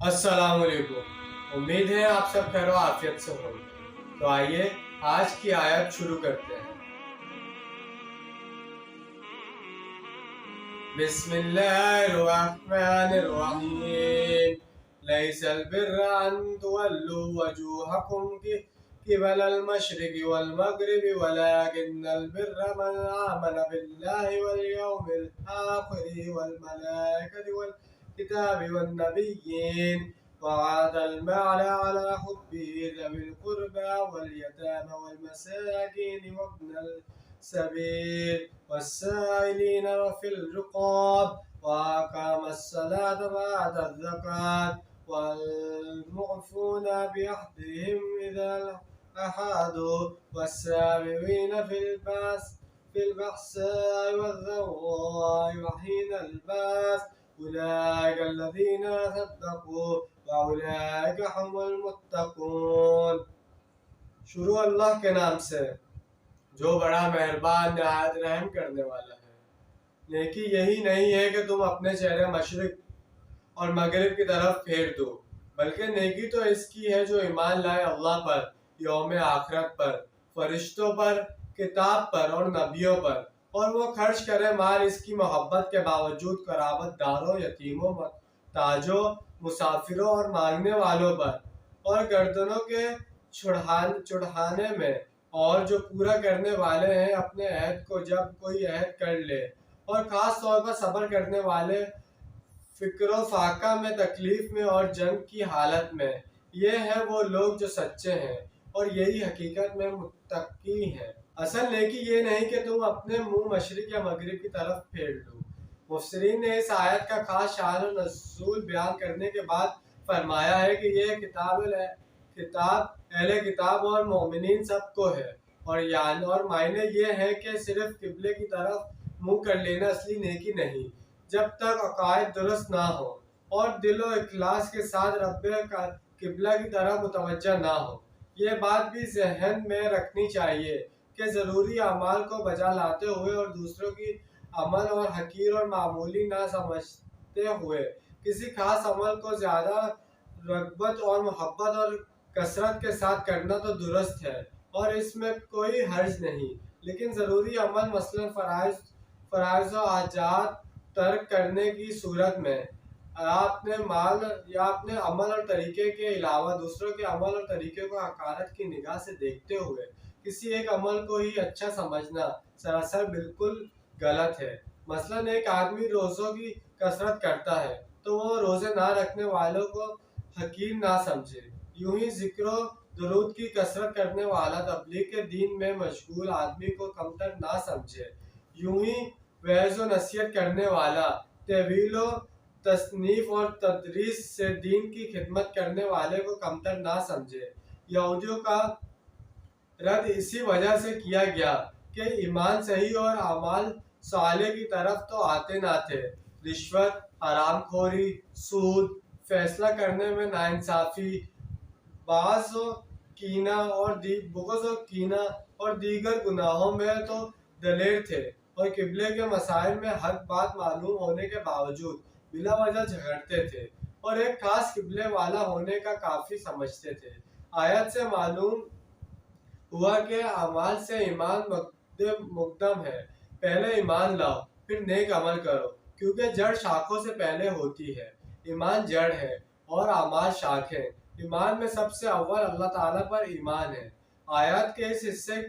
अस्सलाम वालेकुम। उम्मीद है आप सब खैर आफियत से होंगे। तो आइए आज की आयत शुरू करते हैं। बिस्मिल्लाहिर्रहमानिर्रहीम। लैसल बिर्रा अन तुवल्लू वजूहकुम क़िबलल मशरिक़ि वल मग़रिबि वलाकिन्नल बिर्रा मन आमन बिल्लाहि वल यौमिल आखिरि वल मलाइकति वल किताबि वन नबिय्यीन वआतल माल अला हुब्बिहि ज़विल क़ुर्बा वल यतामा वल मसाकीन वब्नल सबील वस्साइलीन वफ़िल रिक़ाब वअक़ामस सलाता वआतज़ ज़कात वल-मुफ़ून बिअहदिहिम इज़ा अहादू वस्साबिरीन फिल बअसाइ वज़र्राइ वहीनल बास उलाइका अल्लज़ीना सद्दक़ू व उलाइका हुमुल मुत्तक़ून। शुरू अल्लाह के नाम से जो बड़ा मेहरबान नहायत रहम करने वाला है। नेकी यही नहीं है कि तुम अपने चेहरे मशरिक और मगरिब की तरफ फेर दो, बल्कि नेकी तो इसकी है जो ईमान लाए अल्लाह पर, यौम आखिरत पर, फरिश्तों पर, किताब पर और नबियों पर, और वो खर्च करे माल इसकी मोहब्बत के बावजूद कराबतदारों, यतीमों, ताजों, मुसाफिरों और मांगने वालों पर, और गर्दनों के चुढ़ाने में, और जो पूरा करने वाले हैं अपने अहद को जब कोई अहद कर ले, और खास तौर पर सब्र करने वाले फिक्र फाका में, तकलीफ में और जंग की हालत में। ये हैं वो लोग जो सच्चे हैं और यही हकीकत में मुत्तकी हैं। असल नेकी ये नहीं कि तुम अपने मुंह मशरिक या मगरिब की तरफ फेर लो। मुफस्सिरीन ने इस आयत का खास शान और नज़ूल बयान करने के बाद फरमाया है कि यह किताब अहले किताब और मोमिनीन सबको है, और मायने ये है कि सिर्फ किबले की तरफ मुंह कर लेना असली नेकी नहीं, जब तक अकायद दुरुस्त ना हो और दिल व इखलास के साथ रब्बे का किबला की तरफ मुतवज्जा ना हो। ये बात भी ज़हन में रखनी चाहिए कि ज़रूरी अमाल को बजा लाते हुए और दूसरों की अमल और हकीर और मामूली ना समझते हुए किसी खास अमल को ज़्यादा रग़बत और मोहब्बत और कसरत के साथ करना तो दुरुस्त है और इसमें कोई हर्ज नहीं, लेकिन ज़रूरी अमल मसलन फ़राइज़ व आजात तर्क करने की सूरत में अपने अमल और तरीके के अलावा दूसरों के अमल और तरीके को हक़ारत की निगाह से देखते हुए किसी एक अमल को ही अच्छा समझना सरासर बिल्कुल गलत है। मसलन एक आदमी रोज़ों की कसरत करता है तो वो रोज़े ना रखने वालों को हकीर ना समझे। यूं ही ज़िक्र दुरूद की कसरत करने वाला तबलीग के दीन में मशगूल आदमी को कमतर ना समझे। यूं ही वअज़ व नसीहत करने वाला तवील व तसनीफ और तदरीस से दीन की खिदमत करने वाले को कमतर ना समझे। यहूदियों का रद्द इसी वजह से किया गया कि ईमान सही और अमाल साले की तरफ तो आते ना थे। रिश्वत, हरामखोरी, सूद, फैसला करने में नाइंसाफ़ी, बुग़्ज़ व कीना और दीगर गुनाहों में तो दलेर थे, और किबले के मसाइल में हक बात मालूम होने के बावजूद बिला वजह झगड़ते थे और एक खास किबले वाला होने का काफ़ी समझते थे। आयत से मालूम हुआ कि अमाल से ईमान मुक़द्दम है। पहले ईमान लाओ फिर नेक अमल करो, क्योंकि जड़ शाखों से पहले होती है। ईमान जड़ है और अमाल शाखें। ईमान में सबसे अव्वल अल्लाह ताला पर ईमान है। आयत के इस हिस्से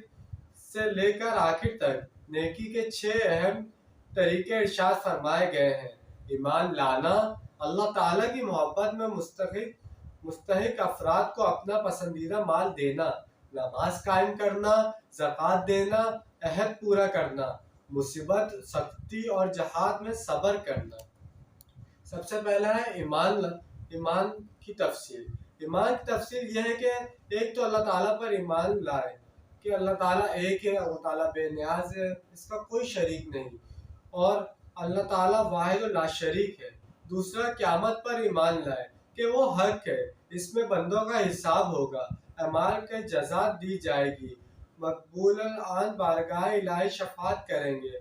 से लेकर आखिर तक नेकी के 6 अहम तरीके इरशाद फरमाए गए हैं। ईमान लाना, अल्लाह ताला की मोहब्बत में मुस्तहिक अफराद को अपना पसंदीदा माल देना, नमाज कायम करना, ज़कात देना, अहद पूरा करना, मुसीबत, सख्ती और जहाद में सब्र करना। सबसे पहला है ईमान की तफसील। ईमान की तफसील यह है कि एक तो अल्लाह ताला पर ईमान लाए कि अल्लाह ताला एक है, अल्लाह ताला बेनियाज है, इसका कोई शरीक नहीं, और अल्लाह ताला वाहिद व ला शरीक है। दूसरा, क़यामत पर ईमान लाए कि वो हक है, इसमें बंदों का हिसाब होगा, अमाल के जज़ा दी जाएगी, मकबूल आन बारगाह इलाही शफ़ाअत करेंगे,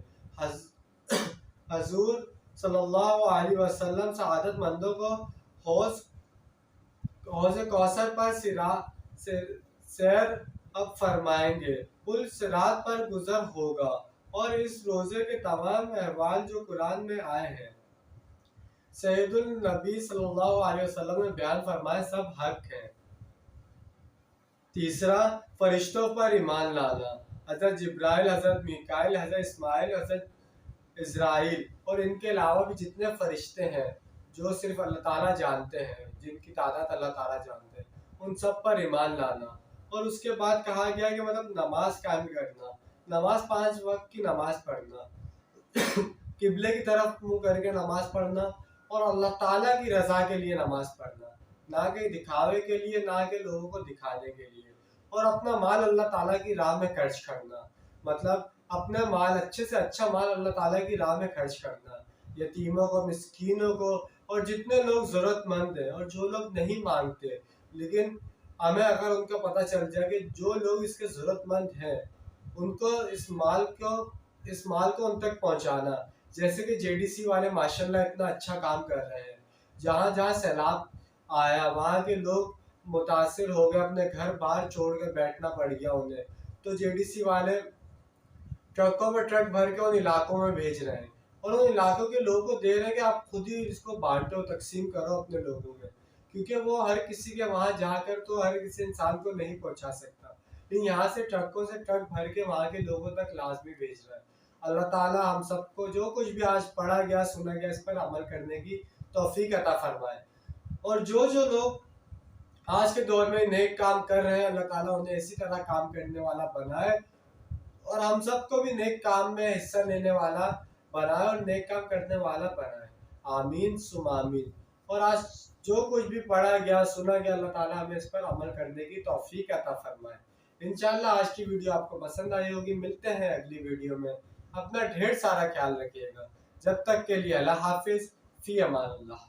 हज़ूर सल्लल्लाहु अलैहि वसल्लम सआदतमंदों को हौज़ حوض کوثر پر سیر اب فرمائیں گے، پل صراط پر گزر ہوگا، اور اس روزے کے تمام احوال جو قرآن میں آئے ہیں سید النبی صلی اللہ علیہ وسلم نے بیان فرمائے سب حق ہیں۔ تیسرا، فرشتوں پر ایمان لانا، حضرت جبرائیل، حضرت میکائیل، حضرت اسماعیل، حضرت اسرائیل اور ان کے علاوہ بھی جتنے فرشتے ہیں جو صرف اللہ تعالیٰ جانتے ہیں، جن کی تعداد اللہ تعالیٰ جانتے ہیں، ان سب پر ایمان لانا۔ اور اس کے بعد کہا گیا کہ مطلب نماز قائم کرنا، نماز 5 وقت کی نماز پڑھنا، قبلے کی طرف منہ کر کے نماز پڑھنا، اور اللہ تعالیٰ کی رضا کے لیے نماز پڑھنا، نہ کہ دکھاوے کے لیے، نہ کہ لوگوں کو دکھانے کے لیے۔ اور اپنا مال اللہ تعالیٰ کی راہ میں خرچ کرنا، مطلب اپنا مال اچھے سے اچھا مال اللہ تعالیٰ کی راہ میں خرچ کرنا، یتیموں کو، مسکینوں کو، اور جتنے لوگ ضرورت مند ہیں اور جو لوگ نہیں مانگتے، لیکن ہمیں اگر ان کا پتہ چل جائے کہ جو لوگ اس کے ضرورت مند ہیں ان کو اس مال کو ان تک پہنچانا۔ جیسے کہ JDC والے ماشاءاللہ اتنا اچھا کام کر رہے ہیں، جہاں جہاں سیلاب آیا وہاں کے لوگ متاثر ہو گئے، اپنے گھر باہر چھوڑ کے بیٹھنا پڑ گیا انہیں، تو JDC والے ٹرکوں میں ٹرک بھر کے ان علاقوں میں بھیج رہے ہیں، اور ان علاقوں کے لوگوں کو دے رہے ہیں کہ آپ خود ہی اس کو بانٹو، تقسیم کرو اپنے لوگوں میں، کیونکہ وہ ہر کسی کے وہاں جا کر تو ہر کسی انسان کو نہیں پہنچا سکتا، لیکن یہاں سے ٹرکوں سے ٹرک بھر کے وہاں کے لوگوں تک لازمی بھیج رہا ہے۔ اللہ تعالیٰ ہم سب کو جو کچھ بھی آج پڑھا گیا، سنا گیا، اس پر عمل کرنے کی توفیق عطا فرمائے، اور جو لوگ آج کے دور میں نیک کام کر رہے ہیں اللہ تعالیٰ انہیں اسی طرح کام کرنے والا بنائے، اور ہم سب کو بھی نیک کام میں حصہ لینے والا بنائے اور نیک کام کرنے والا بنائے، آمین ثم آمین۔ اور آج جو کچھ بھی پڑھا گیا، سنا گیا، اللہ تعالیٰ ہمیں اس پر عمل کرنے کی توفیق عطا فرمائے۔ انشاءاللہ آج کی ویڈیو آپ کو پسند آئی ہوگی، ملتے ہیں اگلی ویڈیو میں، اپنا ڈھیر سارا خیال رکھیے گا، جب تک کے لیے اللہ حافظ، فی امان اللہ۔